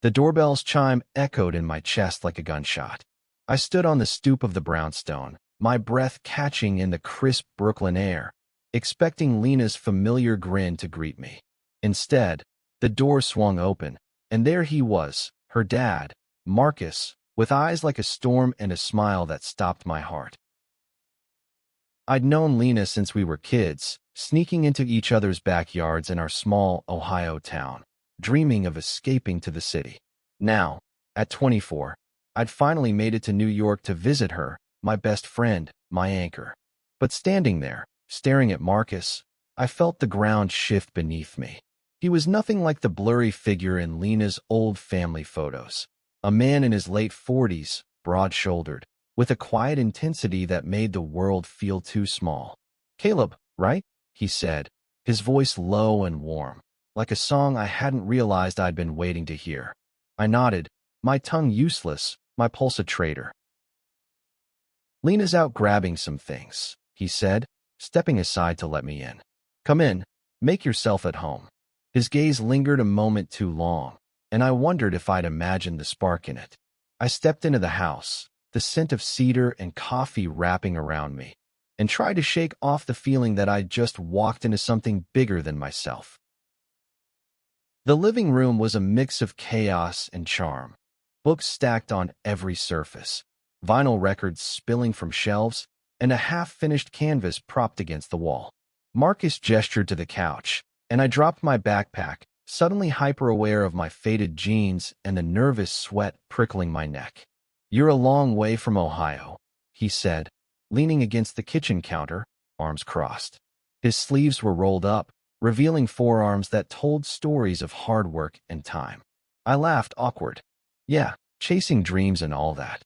The doorbell's chime echoed in my chest like a gunshot. I stood on the stoop of the brownstone, my breath catching in the crisp Brooklyn air, expecting Lena's familiar grin to greet me. Instead, the door swung open, and there he was, her dad, Marcus, with eyes like a storm and a smile that stopped my heart. I'd known Lena since we were kids, sneaking into each other's backyards in our small Ohio town, dreaming of escaping to the city. Now, at 24, I'd finally made it to New York to visit her, my best friend, my anchor. But standing there, staring at Marcus, I felt the ground shift beneath me. He was nothing like the blurry figure in Lena's old family photos. A man in his late 40s, broad-shouldered, with a quiet intensity that made the world feel too small. "Caleb, right?" he said, his voice low and warm, like a song I hadn't realized I'd been waiting to hear. I nodded, my tongue useless, my pulse a traitor. "Lena's out grabbing some things," he said, stepping aside to let me in. "Come in, make yourself at home." His gaze lingered a moment too long, and I wondered if I'd imagined the spark in it. I stepped into the house, the scent of cedar and coffee wrapping around me, and tried to shake off the feeling that I'd just walked into something bigger than myself. The living room was a mix of chaos and charm. Books stacked on every surface, vinyl records spilling from shelves, and a half-finished canvas propped against the wall. Marcus gestured to the couch, and I dropped my backpack, suddenly hyper-aware of my faded jeans and the nervous sweat prickling my neck. "You're a long way from Ohio," he said, leaning against the kitchen counter, arms crossed. His sleeves were rolled up, revealing forearms that told stories of hard work and time. I laughed, awkward. "Yeah, chasing dreams and all that."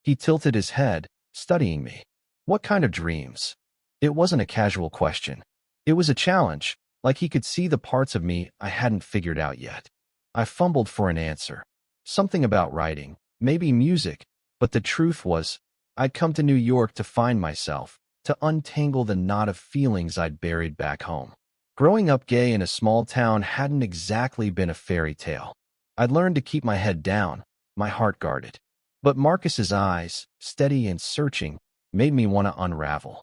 He tilted his head, studying me. "What kind of dreams?" It wasn't a casual question. It was a challenge, like he could see the parts of me I hadn't figured out yet. I fumbled for an answer. Something about writing, maybe music, but the truth was, I'd come to New York to find myself, to untangle the knot of feelings I'd buried back home. Growing up gay in a small town hadn't exactly been a fairy tale. I'd learned to keep my head down, my heart guarded. But Marcus's eyes, steady and searching, made me want to unravel.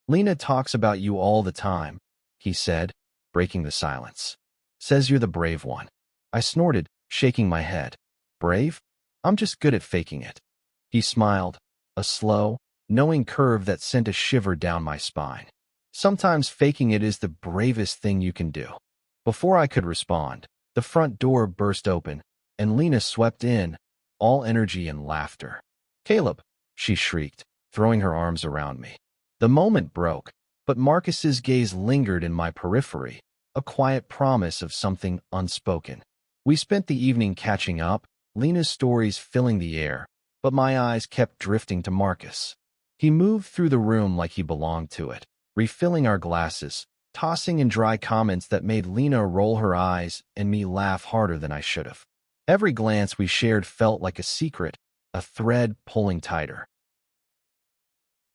"Lena talks about you all the time," he said, breaking the silence. "Says you're the brave one." I snorted, shaking my head. "Brave? I'm just good at faking it." He smiled, a slow, knowing curve that sent a shiver down my spine. "Sometimes faking it is the bravest thing you can do." Before I could respond, the front door burst open, and Lena swept in, all energy and laughter. "Caleb," she shrieked, throwing her arms around me. The moment broke, but Marcus's gaze lingered in my periphery, a quiet promise of something unspoken. We spent the evening catching up, Lena's stories filling the air, but my eyes kept drifting to Marcus. He moved through the room like he belonged to it, refilling our glasses, tossing in dry comments that made Lena roll her eyes and me laugh harder than I should have. Every glance we shared felt like a secret, a thread pulling tighter.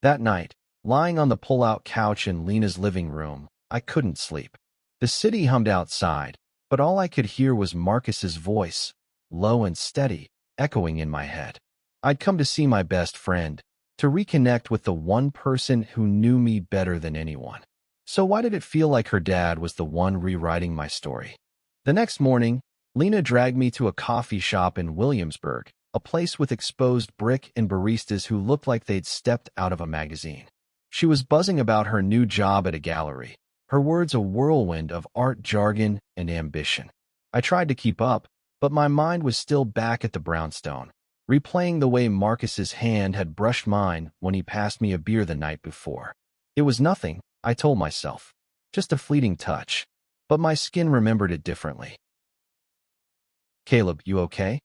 That night, lying on the pull-out couch in Lena's living room, I couldn't sleep. The city hummed outside, but all I could hear was Marcus's voice, low and steady, echoing in my head. I'd come to see my best friend, to reconnect with the one person who knew me better than anyone. So why did it feel like her dad was the one rewriting my story? The next morning, Lena dragged me to a coffee shop in Williamsburg, a place with exposed brick and baristas who looked like they'd stepped out of a magazine. She was buzzing about her new job at a gallery, her words a whirlwind of art jargon and ambition. I tried to keep up, but my mind was still back at the brownstone, replaying the way Marcus's hand had brushed mine when he passed me a beer the night before. It was nothing, I told myself, just a fleeting touch, but my skin remembered it differently. "Caleb, you okay?"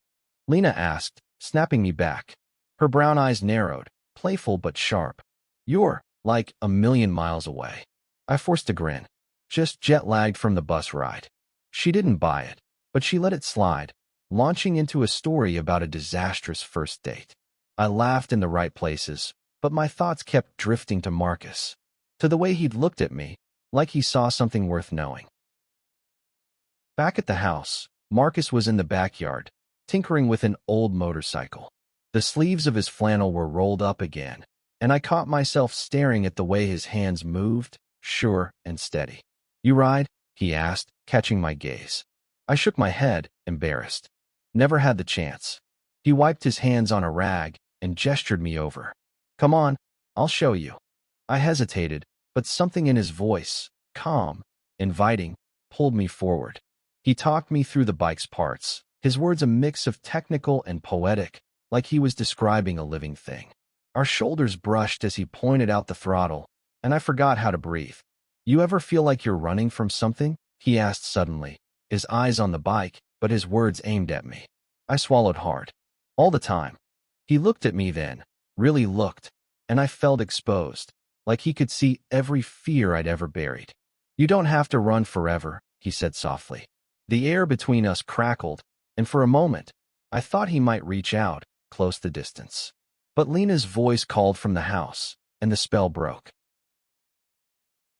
Lena asked, snapping me back. Her brown eyes narrowed, playful but sharp. "You're, like, a million miles away." I forced a grin. "Just jet-lagged from the bus ride." She didn't buy it, but she let it slide, launching into a story about a disastrous first date. I laughed in the right places, but my thoughts kept drifting to Marcus, to the way he'd looked at me, like he saw something worth knowing. Back at the house, Marcus was in the backyard, tinkering with an old motorcycle. The sleeves of his flannel were rolled up again, and I caught myself staring at the way his hands moved, sure and steady. "You ride?" he asked, catching my gaze. I shook my head, embarrassed. Never had the chance. He wiped his hands on a rag and gestured me over. "Come on, I'll show you." I hesitated, but something in his voice, calm, inviting, pulled me forward. He talked me through the bike's parts, his words a mix of technical and poetic, like he was describing a living thing. Our shoulders brushed as he pointed out the throttle, and I forgot how to breathe. "You ever feel like you're running from something?" he asked suddenly, his eyes on the bike, but his words aimed at me. I swallowed hard. "All the time." He looked at me then, really looked, and I felt exposed, like he could see every fear I'd ever buried. "You don't have to run forever," he said softly. The air between us crackled, and for a moment, I thought he might reach out, close the distance. But Lena's voice called from the house, and the spell broke.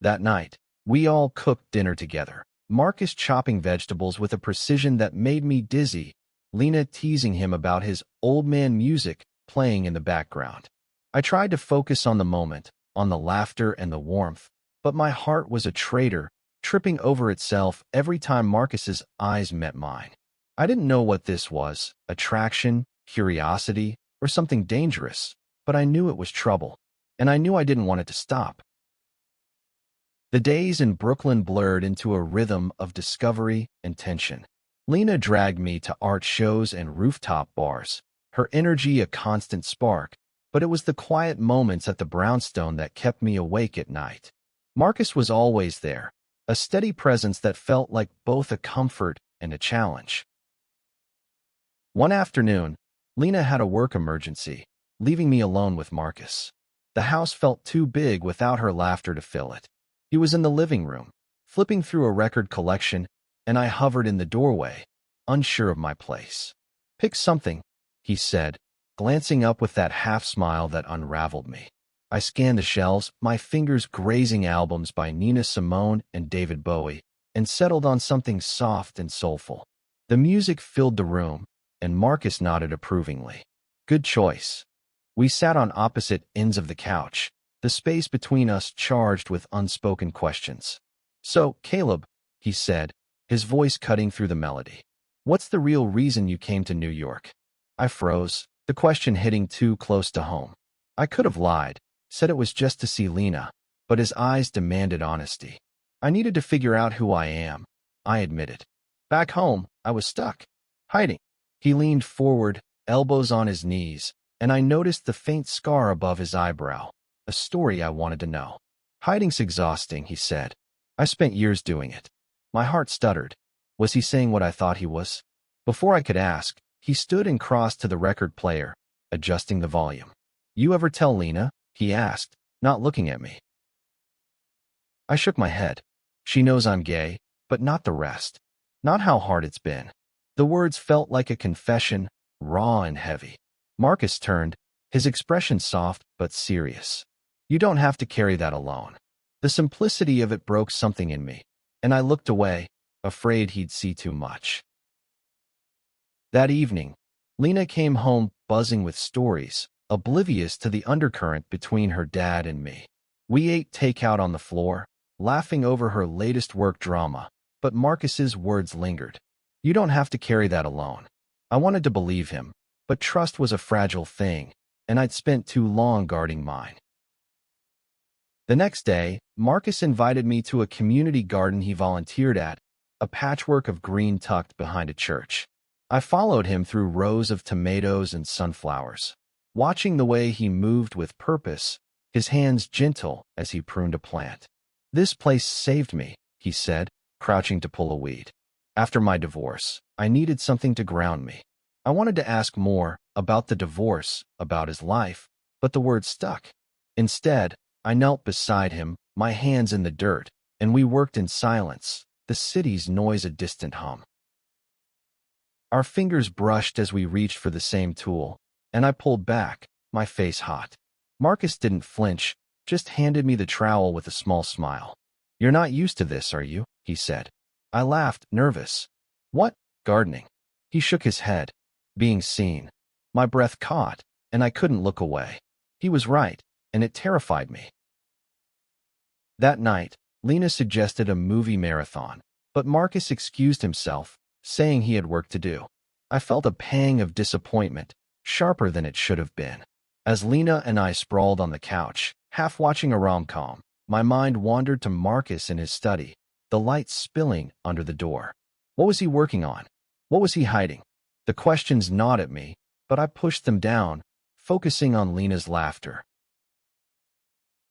That night, we all cooked dinner together, Marcus chopping vegetables with a precision that made me dizzy, Lena teasing him about his old man music playing in the background. I tried to focus on the moment, on the laughter and the warmth, but my heart was a traitor, tripping over itself every time Marcus's eyes met mine. I didn't know what this was, attraction, curiosity, or something dangerous, but I knew it was trouble, and I knew I didn't want it to stop. The days in Brooklyn blurred into a rhythm of discovery and tension. Lena dragged me to art shows and rooftop bars, her energy a constant spark, but it was the quiet moments at the brownstone that kept me awake at night. Marcus was always there, a steady presence that felt like both a comfort and a challenge. One afternoon, Lena had a work emergency, leaving me alone with Marcus. The house felt too big without her laughter to fill it. He was in the living room, flipping through a record collection, and I hovered in the doorway, unsure of my place. "Pick something," he said, glancing up with that half-smile that unraveled me. I scanned the shelves, my fingers grazing albums by Nina Simone and David Bowie, and settled on something soft and soulful. The music filled the room, and Marcus nodded approvingly. "Good choice." We sat on opposite ends of the couch, the space between us charged with unspoken questions. "So, Caleb," he said, his voice cutting through the melody, "what's the real reason you came to New York?" I froze, the question hitting too close to home. I could have lied, said it was just to see Lena, but his eyes demanded honesty. "I needed to figure out who I am," I admitted. "Back home, I was stuck. Hiding." He leaned forward, elbows on his knees, and I noticed the faint scar above his eyebrow. A story I wanted to know. "Hiding's exhausting," he said. "I spent years doing it." My heart stuttered. Was he saying what I thought he was? Before I could ask, he stood and crossed to the record player, adjusting the volume. "You ever tell Lena?" he asked, not looking at me. I shook my head. "She knows I'm gay, but not the rest. Not how hard it's been." The words felt like a confession, raw and heavy. Marcus turned, his expression soft but serious. "You don't have to carry that alone." The simplicity of it broke something in me, and I looked away, afraid he'd see too much. That evening, Lena came home buzzing with stories, oblivious to the undercurrent between her dad and me. We ate takeout on the floor, laughing over her latest work drama, but Marcus's words lingered. "You don't have to carry that alone." I wanted to believe him, but trust was a fragile thing, and I'd spent too long guarding mine. The next day, Marcus invited me to a community garden he volunteered at, a patchwork of green tucked behind a church. I followed him through rows of tomatoes and sunflowers, watching the way he moved with purpose, his hands gentle as he pruned a plant. "This place saved me," he said, crouching to pull a weed. "After my divorce, I needed something to ground me." I wanted to ask more about the divorce, about his life, but the words stuck. Instead, I knelt beside him, my hands in the dirt, and we worked in silence, the city's noise a distant hum. Our fingers brushed as we reached for the same tool, and I pulled back, my face hot. Marcus didn't flinch, just handed me the trowel with a small smile. "You're not used to this, are you?" he said. I laughed, nervous. "What?" Gardening. He shook his head. Being seen. My breath caught, and I couldn't look away. He was right, and it terrified me. That night, Lena suggested a movie marathon, but Marcus excused himself, saying he had work to do. I felt a pang of disappointment, sharper than it should have been. As Lena and I sprawled on the couch, half watching a rom-com, my mind wandered to Marcus in his study, the light spilling under the door. What was he working on? What was he hiding? The questions gnawed at me, but I pushed them down, focusing on Lena's laughter.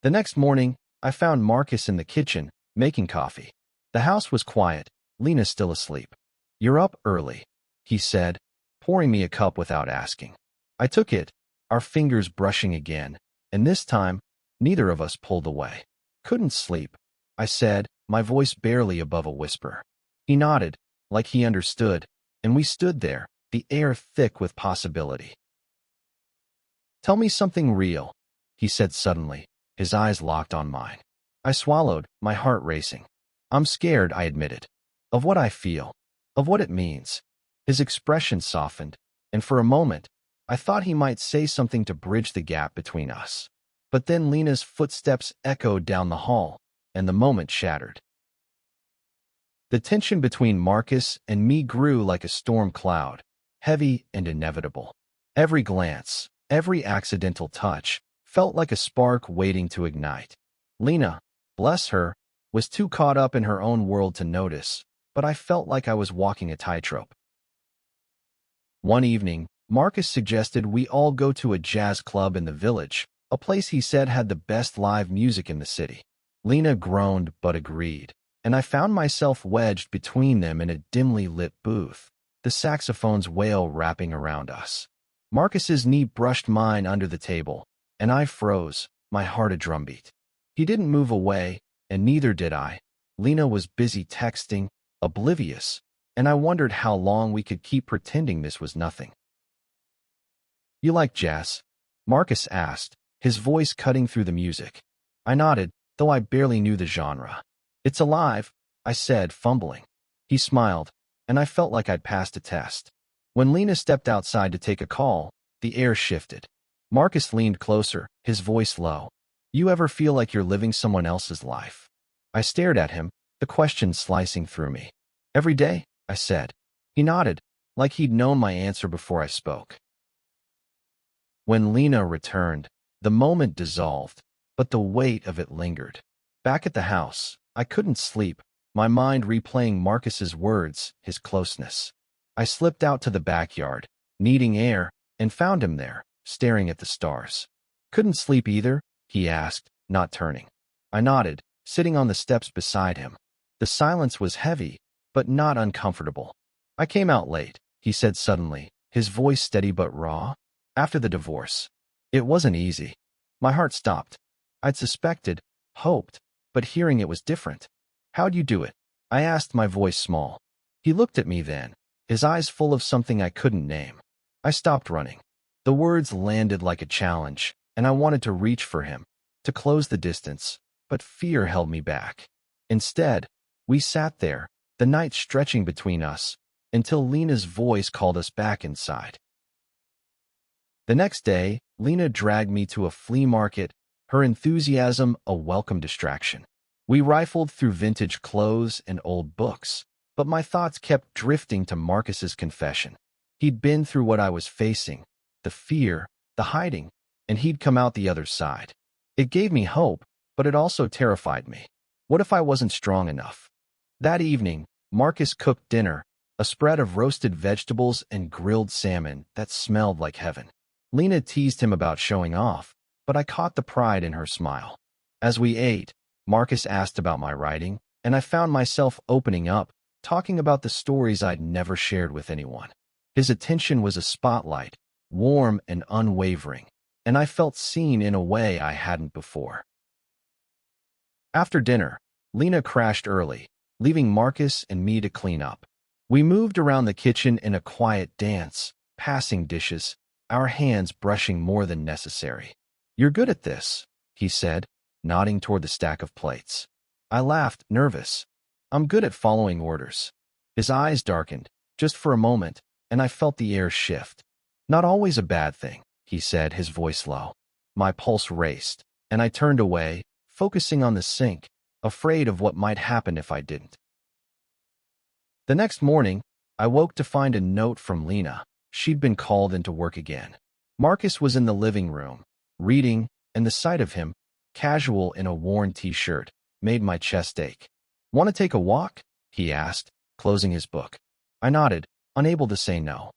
The next morning, I found Marcus in the kitchen, making coffee. The house was quiet, Lena still asleep. "You're up early," he said, pouring me a cup without asking. I took it, our fingers brushing again, and this time, neither of us pulled away. "Couldn't sleep," I said, my voice barely above a whisper. He nodded, like he understood, and we stood there, the air thick with possibility. "Tell me something real," he said suddenly, his eyes locked on mine. I swallowed, my heart racing. "I'm scared," I admitted. "Of what I feel. Of what it means." His expression softened, and for a moment, I thought he might say something to bridge the gap between us. But then Lena's footsteps echoed down the hall, and the moment shattered. The tension between Marcus and me grew like a storm cloud, heavy and inevitable. Every glance, every accidental touch, felt like a spark waiting to ignite. Lena, bless her, was too caught up in her own world to notice, but I felt like I was walking a tightrope. One evening, Marcus suggested we all go to a jazz club in the village, a place he said had the best live music in the city. Lena groaned but agreed, and I found myself wedged between them in a dimly lit booth, the saxophone's wail wrapping around us. Marcus's knee brushed mine under the table, and I froze, my heart a drumbeat. He didn't move away, and neither did I. Lena was busy texting, oblivious, and I wondered how long we could keep pretending this was nothing. "You like jazz?" Marcus asked, his voice cutting through the music. I nodded, though I barely knew the genre. "It's alive," I said, fumbling. He smiled, and I felt like I'd passed a test. When Lena stepped outside to take a call, the air shifted. Marcus leaned closer, his voice low. "You ever feel like you're living someone else's life?" I stared at him, the question slicing through me. "Every day," I said. He nodded, like he'd known my answer before I spoke. When Lena returned, the moment dissolved, but the weight of it lingered. Back at the house, I couldn't sleep, my mind replaying Marcus's words, his closeness. I slipped out to the backyard, needing air, and found him there, staring at the stars. "Couldn't sleep either?" he asked, not turning. I nodded, sitting on the steps beside him. The silence was heavy, but not uncomfortable. "I came out late," he said suddenly, his voice steady but raw. "After the divorce. It wasn't easy." My heart stopped. I'd suspected, hoped, but hearing it was different. "How'd you do it?" I asked, my voice small. He looked at me then, his eyes full of something I couldn't name. I stopped running. The words landed like a challenge, and I wanted to reach for him, to close the distance, but fear held me back. Instead, we sat there, the night stretching between us, until Lena's voice called us back inside. The next day, Lena dragged me to a flea market, her enthusiasm a welcome distraction. We rifled through vintage clothes and old books, but my thoughts kept drifting to Marcus's confession. He'd been through what I was facing, the fear, the hiding, and he'd come out the other side. It gave me hope, but it also terrified me. What if I wasn't strong enough? That evening, Marcus cooked dinner, a spread of roasted vegetables and grilled salmon that smelled like heaven. Lena teased him about showing off, but I caught the pride in her smile. As we ate, Marcus asked about my writing, and I found myself opening up, talking about the stories I'd never shared with anyone. His attention was a spotlight, warm and unwavering, and I felt seen in a way I hadn't before. After dinner, Lena crashed early, leaving Marcus and me to clean up. We moved around the kitchen in a quiet dance, passing dishes, our hands brushing more than necessary. "You're good at this," he said, nodding toward the stack of plates. I laughed, nervous. "I'm good at following orders." His eyes darkened, just for a moment, and I felt the air shift. "Not always a bad thing," he said, his voice low. My pulse raced, and I turned away, focusing on the sink, afraid of what might happen if I didn't. The next morning, I woke to find a note from Lena. She'd been called into work again. Marcus was in the living room, reading, and the sight of him, casual in a worn t-shirt, made my chest ache. "Want to take a walk?" he asked, closing his book. I nodded, unable to say no.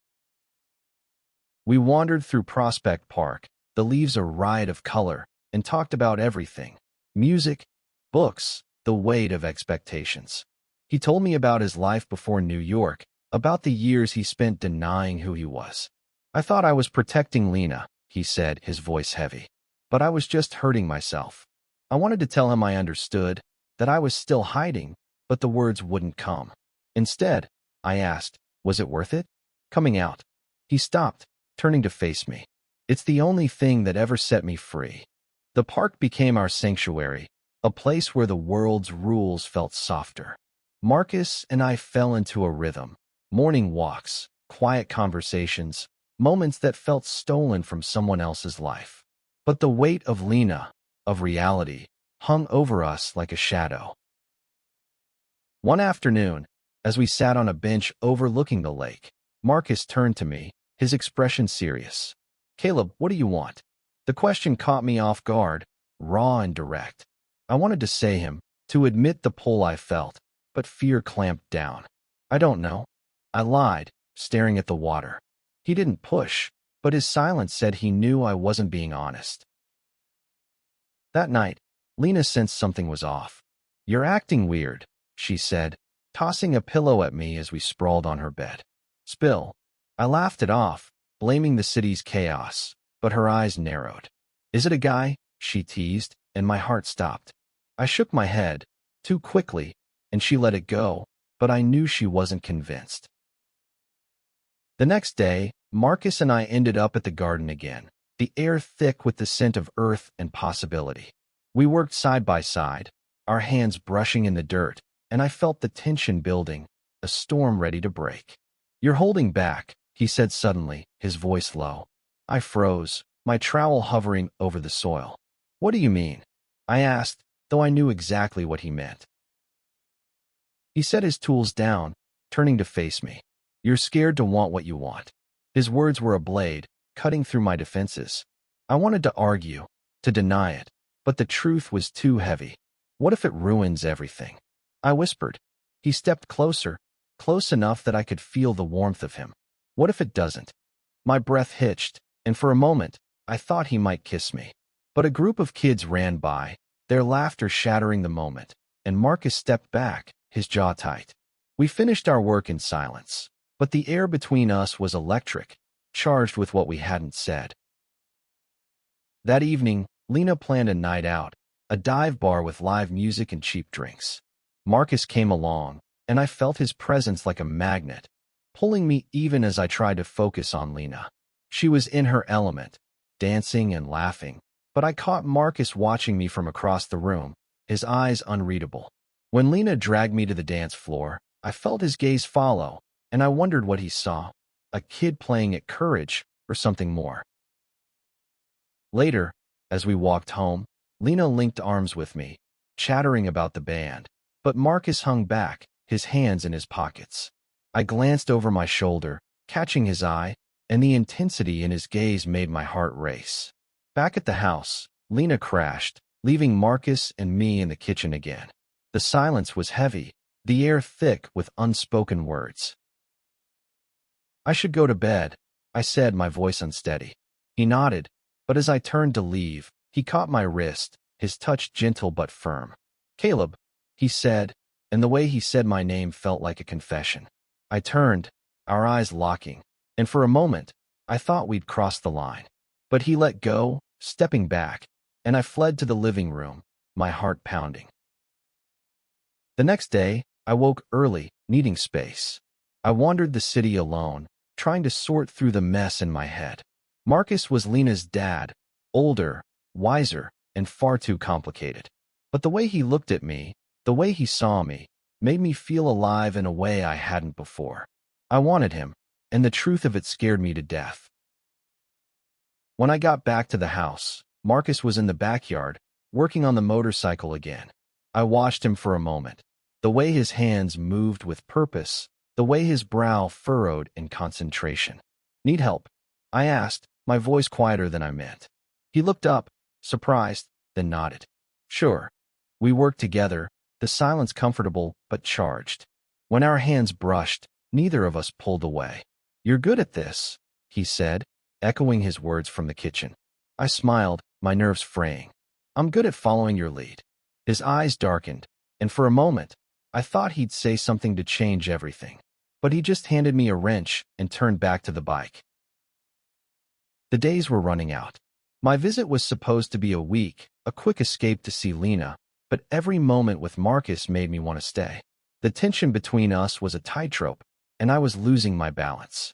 We wandered through Prospect Park, the leaves a riot of color, and talked about everything: music, books, the weight of expectations. He told me about his life before New York, about the years he spent denying who he was. "I thought I was protecting Lena," he said, his voice heavy. "But I was just hurting myself." I wanted to tell him I understood, that I was still hiding, but the words wouldn't come. Instead, I asked, "Was it worth it? Coming out?" He stopped, turning to face me. "It's the only thing that ever set me free." The park became our sanctuary, a place where the world's rules felt softer. Marcus and I fell into a rhythm: morning walks, quiet conversations, moments that felt stolen from someone else's life. But the weight of Lena, of reality, hung over us like a shadow. One afternoon, as we sat on a bench overlooking the lake, Marcus turned to me, his expression serious. "Caleb, what do you want?" The question caught me off guard, raw and direct. I wanted to say him, to admit the pull I felt, but fear clamped down. "I don't know." I lied, staring at the water. He didn't push, but his silence said he knew I wasn't being honest. That night, Lena sensed something was off. "You're acting weird," she said, tossing a pillow at me as we sprawled on her bed. "Spill." I laughed it off, blaming the city's chaos, but her eyes narrowed. "Is it a guy?" she teased, and my heart stopped. I shook my head, too quickly, and she let it go, but I knew she wasn't convinced. The next day, Marcus and I ended up at the garden again, the air thick with the scent of earth and possibility. We worked side by side, our hands brushing in the dirt, and I felt the tension building, a storm ready to break. "You're holding back," he said suddenly, his voice low. I froze, my trowel hovering over the soil. "What do you mean?" I asked, though I knew exactly what he meant. He set his tools down, turning to face me. "You're scared to want what you want." His words were a blade, cutting through my defenses. I wanted to argue, to deny it, but the truth was too heavy. "What if it ruins everything?" I whispered. He stepped closer, close enough that I could feel the warmth of him. "What if it doesn't?" My breath hitched, and for a moment, I thought he might kiss me. But a group of kids ran by, their laughter shattering the moment, and Marcus stepped back, his jaw tight. We finished our work in silence, but the air between us was electric, charged with what we hadn't said. That evening, Lena planned a night out, a dive bar with live music and cheap drinks. Marcus came along, and I felt his presence like a magnet, pulling me even as I tried to focus on Lena. She was in her element, dancing and laughing, but I caught Marcus watching me from across the room, his eyes unreadable. When Lena dragged me to the dance floor, I felt his gaze follow, and I wondered what he saw: a kid playing at courage or something more. Later, as we walked home, Lena linked arms with me, chattering about the band, but Marcus hung back, his hands in his pockets. I glanced over my shoulder, catching his eye, and the intensity in his gaze made my heart race. Back at the house, Lena crashed, leaving Marcus and me in the kitchen again. The silence was heavy, the air thick with unspoken words. "I should go to bed," I said, my voice unsteady. He nodded, but as I turned to leave, he caught my wrist, his touch gentle but firm. "Caleb," he said, and the way he said my name felt like a confession. I turned, our eyes locking, and for a moment, I thought we'd crossed the line. But he let go, stepping back, and I fled to the living room, my heart pounding. The next day, I woke early, needing space. I wandered the city alone, trying to sort through the mess in my head. Marcus was Lena's dad, older, wiser, and far too complicated. But the way he looked at me, the way he saw me, made me feel alive in a way I hadn't before. I wanted him, and the truth of it scared me to death. When I got back to the house, Marcus was in the backyard, working on the motorcycle again. I watched him for a moment. The way his hands moved with purpose, the way his brow furrowed in concentration. "Need help?" I asked, my voice quieter than I meant. He looked up, surprised, then nodded. "Sure." We worked together, the silence comfortable but charged. When our hands brushed, neither of us pulled away. "You're good at this," he said, echoing his words from the kitchen. I smiled, my nerves fraying. "I'm good at following your lead." His eyes darkened, and for a moment, I thought he'd say something to change everything. But he just handed me a wrench and turned back to the bike. The days were running out. My visit was supposed to be a week, a quick escape to see Lena, but every moment with Marcus made me want to stay. The tension between us was a tightrope, and I was losing my balance.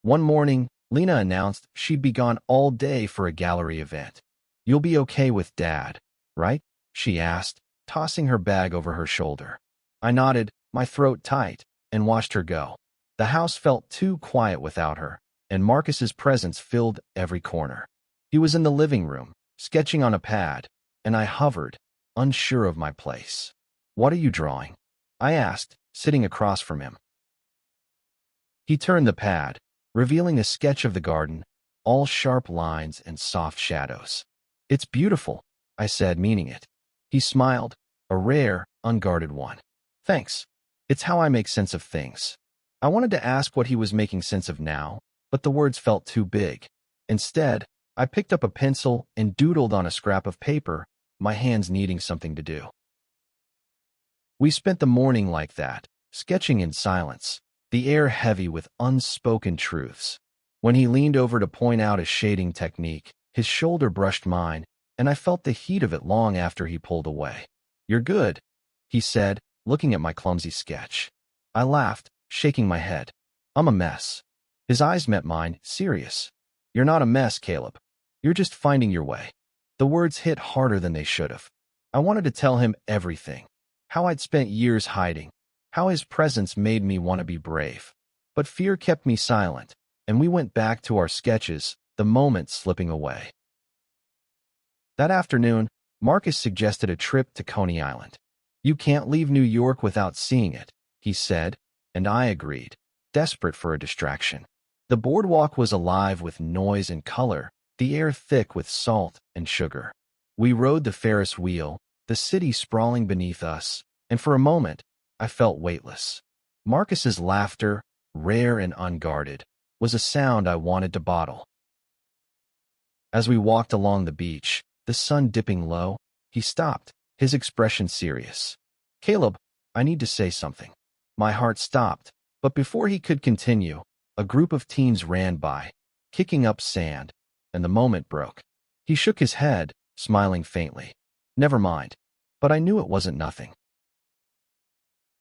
One morning, Lena announced she'd be gone all day for a gallery event. "You'll be okay with Dad, right?" she asked, tossing her bag over her shoulder. I nodded, my throat tight, and watched her go. The house felt too quiet without her, and Marcus's presence filled every corner. He was in the living room, sketching on a pad, and I hovered, unsure of my place. "What are you drawing?" I asked, sitting across from him. He turned the pad, revealing a sketch of the garden, all sharp lines and soft shadows. "It's beautiful," I said, meaning it. He smiled, a rare, unguarded one. "Thanks. It's how I make sense of things." I wanted to ask what he was making sense of now, but the words felt too big. Instead, I picked up a pencil and doodled on a scrap of paper, my hands needing something to do. We spent the morning like that, sketching in silence, the air heavy with unspoken truths. When he leaned over to point out a shading technique, his shoulder brushed mine, and I felt the heat of it long after he pulled away. "You're good," he said, looking at my clumsy sketch. I laughed, shaking my head. "I'm a mess." His eyes met mine, serious. "You're not a mess, Caleb. You're just finding your way." The words hit harder than they should have. I wanted to tell him everything. How I'd spent years hiding. How his presence made me want to be brave. But fear kept me silent, and we went back to our sketches, the moment slipping away. That afternoon, Marcus suggested a trip to Coney Island. "You can't leave New York without seeing it," he said, and I agreed, desperate for a distraction. The boardwalk was alive with noise and color, the air thick with salt and sugar. We rode the Ferris wheel, the city sprawling beneath us, and for a moment, I felt weightless. Marcus's laughter, rare and unguarded, was a sound I wanted to bottle. As we walked along the beach, the sun dipping low, he stopped, his expression serious. "Caleb, I need to say something." My heart stopped, but before he could continue, a group of teens ran by, kicking up sand, and the moment broke. He shook his head, smiling faintly. "Never mind." But I knew it wasn't nothing.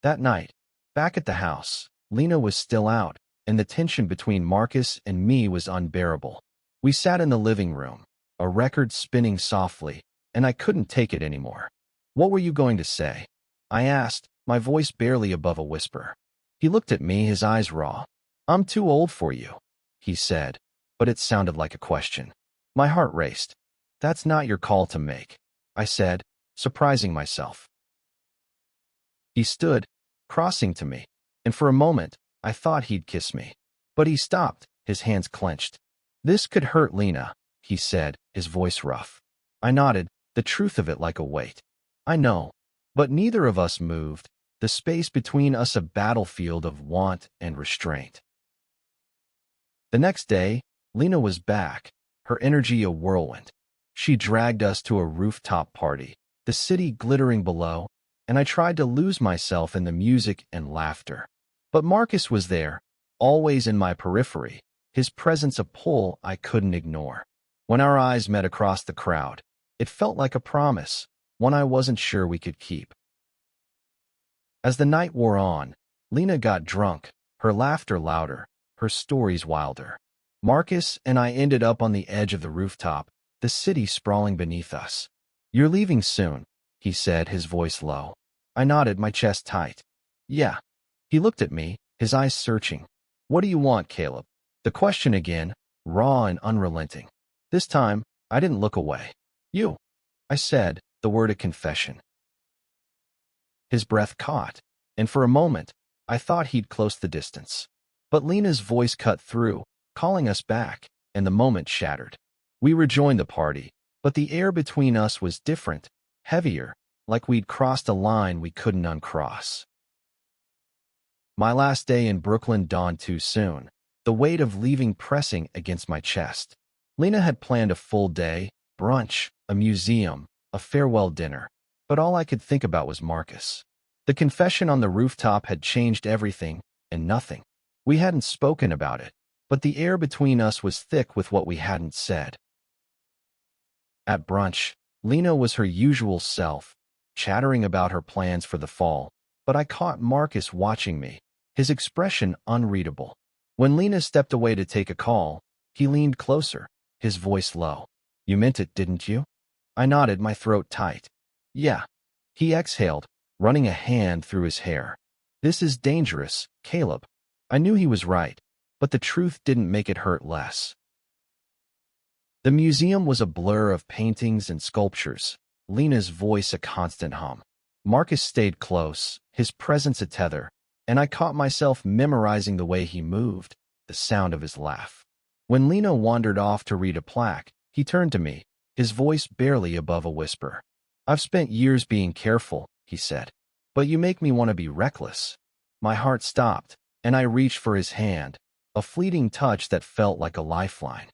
That night, back at the house, Lena was still out, and the tension between Marcus and me was unbearable. We sat in the living room, a record spinning softly, and I couldn't take it anymore. "What were you going to say?" I asked, my voice barely above a whisper. He looked at me, his eyes raw. "I'm too old for you," he said, but it sounded like a question. My heart raced. "That's not your call to make," I said, surprising myself. He stood, crossing to me, and for a moment, I thought he'd kiss me. But he stopped, his hands clenched. "This could hurt Lena," he said, his voice rough. I nodded, the truth of it like a weight. "I know." But neither of us moved, the space between us a battlefield of want and restraint. The next day, Lena was back, her energy a whirlwind. She dragged us to a rooftop party, the city glittering below, and I tried to lose myself in the music and laughter. But Marcus was there, always in my periphery, his presence a pull I couldn't ignore. When our eyes met across the crowd, it felt like a promise, one I wasn't sure we could keep. As the night wore on, Lena got drunk, her laughter louder, her stories wilder. Marcus and I ended up on the edge of the rooftop, the city sprawling beneath us. "You're leaving soon," he said, his voice low. I nodded, my chest tight. "Yeah." He looked at me, his eyes searching. "What do you want, Caleb?" The question again, raw and unrelenting. This time, I didn't look away. "You," I said, the word a confession. His breath caught, and for a moment, I thought he'd close the distance. But Lena's voice cut through, calling us back, and the moment shattered. We rejoined the party, but the air between us was different, heavier, like we'd crossed a line we couldn't uncross. My last day in Brooklyn dawned too soon, the weight of leaving pressing against my chest. Lena had planned a full day, brunch, a museum, a farewell dinner, but all I could think about was Marcus. The confession on the rooftop had changed everything and nothing. We hadn't spoken about it, but the air between us was thick with what we hadn't said. At brunch, Lena was her usual self, chattering about her plans for the fall, but I caught Marcus watching me, his expression unreadable. When Lena stepped away to take a call, he leaned closer, his voice low. "You meant it, didn't you?" I nodded, my throat tight. "Yeah." He exhaled, running a hand through his hair. "This is dangerous, Caleb." I knew he was right, but the truth didn't make it hurt less. The museum was a blur of paintings and sculptures, Lena's voice a constant hum. Marcus stayed close, his presence a tether, and I caught myself memorizing the way he moved, the sound of his laugh. When Lena wandered off to read a plaque, he turned to me, his voice barely above a whisper. "I've spent years being careful," he said, "but you make me want to be reckless." My heart stopped, and I reached for his hand, a fleeting touch that felt like a lifeline.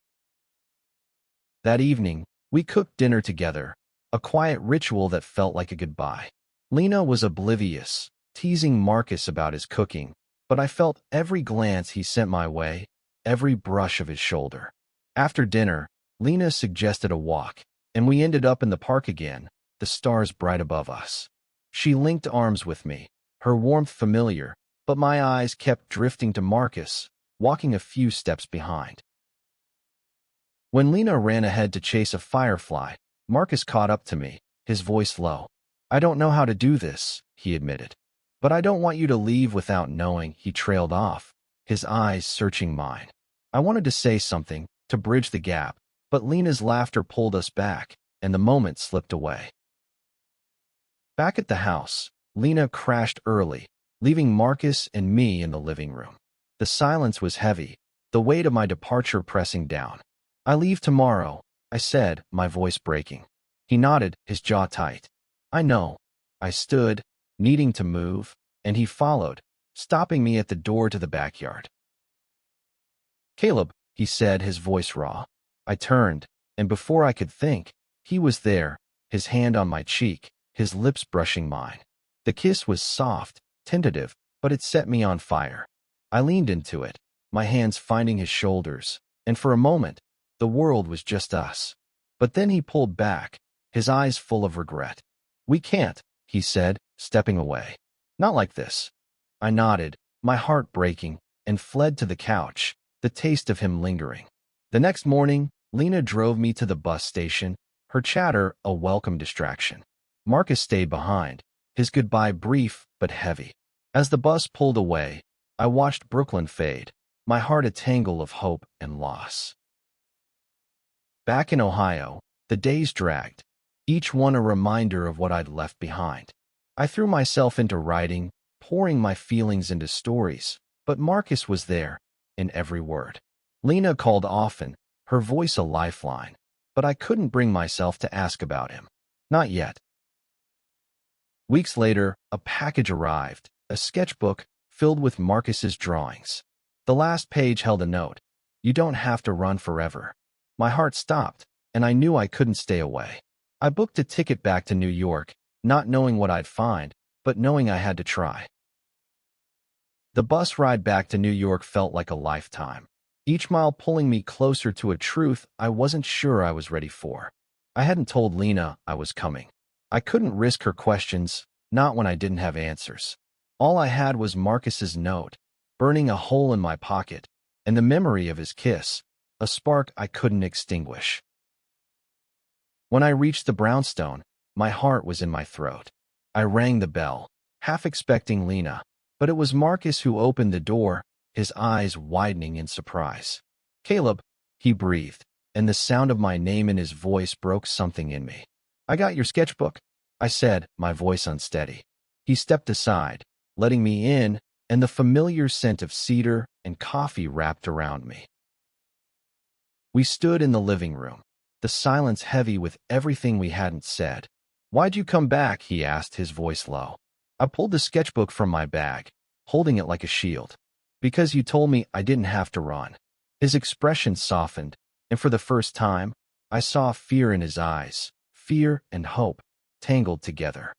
That evening, we cooked dinner together, a quiet ritual that felt like a goodbye. Lena was oblivious, teasing Marcus about his cooking, but I felt every glance he sent my way, every brush of his shoulder. After dinner, Lena suggested a walk, and we ended up in the park again, the stars bright above us. She linked arms with me, her warmth familiar, but my eyes kept drifting to Marcus, walking a few steps behind. When Lena ran ahead to chase a firefly, Marcus caught up to me, his voice low. "I don't know how to do this," he admitted. "But I don't want you to leave without knowing." He trailed off, his eyes searching mine. I wanted to say something, to bridge the gap, but Lena's laughter pulled us back, and the moment slipped away. Back at the house, Lena crashed early, leaving Marcus and me in the living room. The silence was heavy, the weight of my departure pressing down. "I leave tomorrow," I said, my voice breaking. He nodded, his jaw tight. "I know." I stood, needing to move, and he followed, stopping me at the door to the backyard. "Caleb," he said, his voice raw. I turned, and before I could think, he was there, his hand on my cheek, his lips brushing mine. The kiss was soft, tentative, but it set me on fire. I leaned into it, my hands finding his shoulders, and for a moment, the world was just us. But then he pulled back, his eyes full of regret. "We can't," he said, stepping away. "Not like this." I nodded, my heart breaking, and fled to the couch, the taste of him lingering. The next morning, Lena drove me to the bus station, her chatter a welcome distraction. Marcus stayed behind, his goodbye brief but heavy. As the bus pulled away, I watched Brooklyn fade, my heart a tangle of hope and loss. Back in Ohio, the days dragged, each one a reminder of what I'd left behind. I threw myself into writing, pouring my feelings into stories, but Marcus was there, in every word. Lena called often, her voice a lifeline, but I couldn't bring myself to ask about him. Not yet. Weeks later, a package arrived, a sketchbook filled with Marcus's drawings. The last page held a note. "You don't have to run forever." My heart stopped, and I knew I couldn't stay away. I booked a ticket back to New York, not knowing what I'd find, but knowing I had to try. The bus ride back to New York felt like a lifetime, each mile pulling me closer to a truth I wasn't sure I was ready for. I hadn't told Lena I was coming. I couldn't risk her questions, not when I didn't have answers. All I had was Marcus's note, burning a hole in my pocket, and the memory of his kiss, a spark I couldn't extinguish. When I reached the brownstone, my heart was in my throat. I rang the bell, half expecting Lena, But it was Marcus who opened the door, his eyes widening in surprise. "Caleb," he breathed, and the sound of my name in his voice broke something in me. "I got your sketchbook," I said, my voice unsteady. He stepped aside, letting me in, and the familiar scent of cedar and coffee wrapped around me. We stood in the living room, the silence heavy with everything we hadn't said. "Why'd you come back?" he asked, his voice low. I pulled the sketchbook from my bag, holding it like a shield. "Because you told me I didn't have to run." His expression softened, and for the first time, I saw fear in his eyes, fear and hope, tangled together.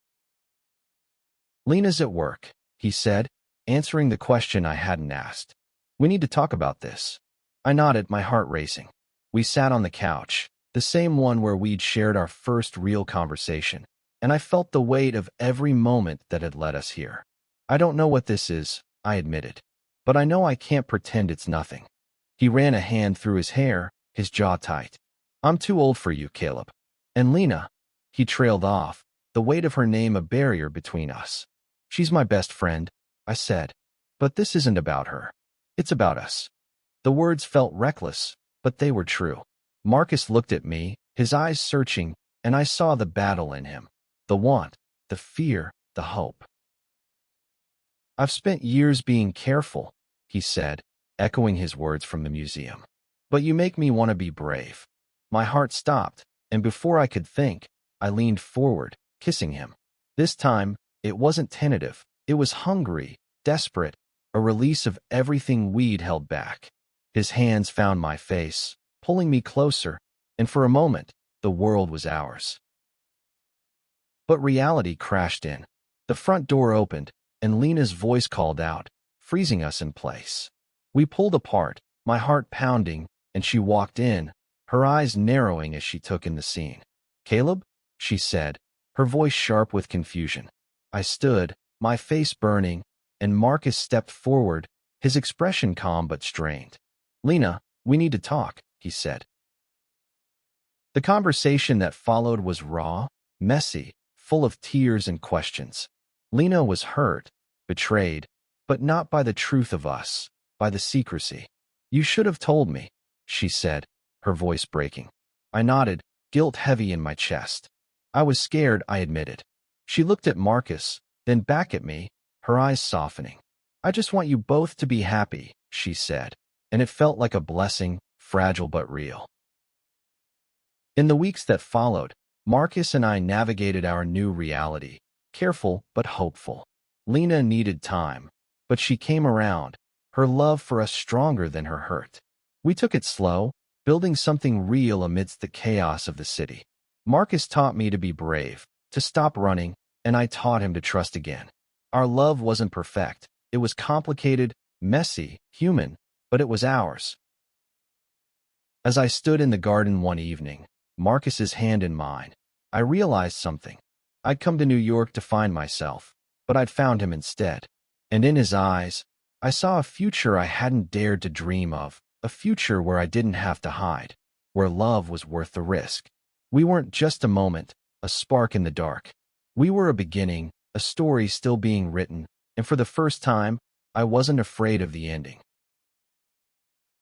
"Lena's at work," he said, answering the question I hadn't asked. "We need to talk about this." I nodded, my heart racing. We sat on the couch, the same one where we'd shared our first real conversation, and I felt the weight of every moment that had led us here. "I don't know what this is," I admitted, "but I know I can't pretend it's nothing." He ran a hand through his hair, his jaw tight. "I'm too old for you, Caleb. And Lena," he trailed off, the weight of her name a barrier between us. "She's my best friend," I said. "But this isn't about her. It's about us." The words felt reckless, but they were true. Marcus looked at me, his eyes searching, and I saw the battle in him. The want, the fear, the hope. "I've spent years being careful," he said, echoing his words from the museum. "But you make me want to be brave." My heart stopped, and before I could think, I leaned forward, kissing him. This time, it wasn't tentative. It was hungry, desperate, a release of everything we'd held back. His hands found my face, pulling me closer, and for a moment, the world was ours. But reality crashed in. The front door opened, and Lena's voice called out, freezing us in place. We pulled apart, my heart pounding, and she walked in, her eyes narrowing as she took in the scene. "Caleb?" she said, her voice sharp with confusion. I stood, my face burning, and Marcus stepped forward, his expression calm but strained. "Lena, we need to talk," he said. The conversation that followed was raw, messy, full of tears and questions. Lena was hurt, betrayed, but not by the truth of us, by the secrecy. "You should have told me," she said, her voice breaking. I nodded, guilt heavy in my chest. "I was scared," I admitted. She looked at Marcus, then back at me, her eyes softening. "I just want you both to be happy," she said, and it felt like a blessing, fragile but real. In the weeks that followed, Marcus and I navigated our new reality, careful but hopeful. Lena needed time, but she came around, her love for us stronger than her hurt. We took it slow, building something real amidst the chaos of the city. Marcus taught me to be brave, to stop running, and I taught him to trust again. Our love wasn't perfect. It was complicated, messy, human, but it was ours. As I stood in the garden one evening, Marcus's hand in mine, I realized something. I'd come to New York to find myself, but I'd found him instead. And in his eyes, I saw a future I hadn't dared to dream of, a future where I didn't have to hide, where love was worth the risk. We weren't just a moment, a spark in the dark. We were a beginning, a story still being written, and for the first time, I wasn't afraid of the ending.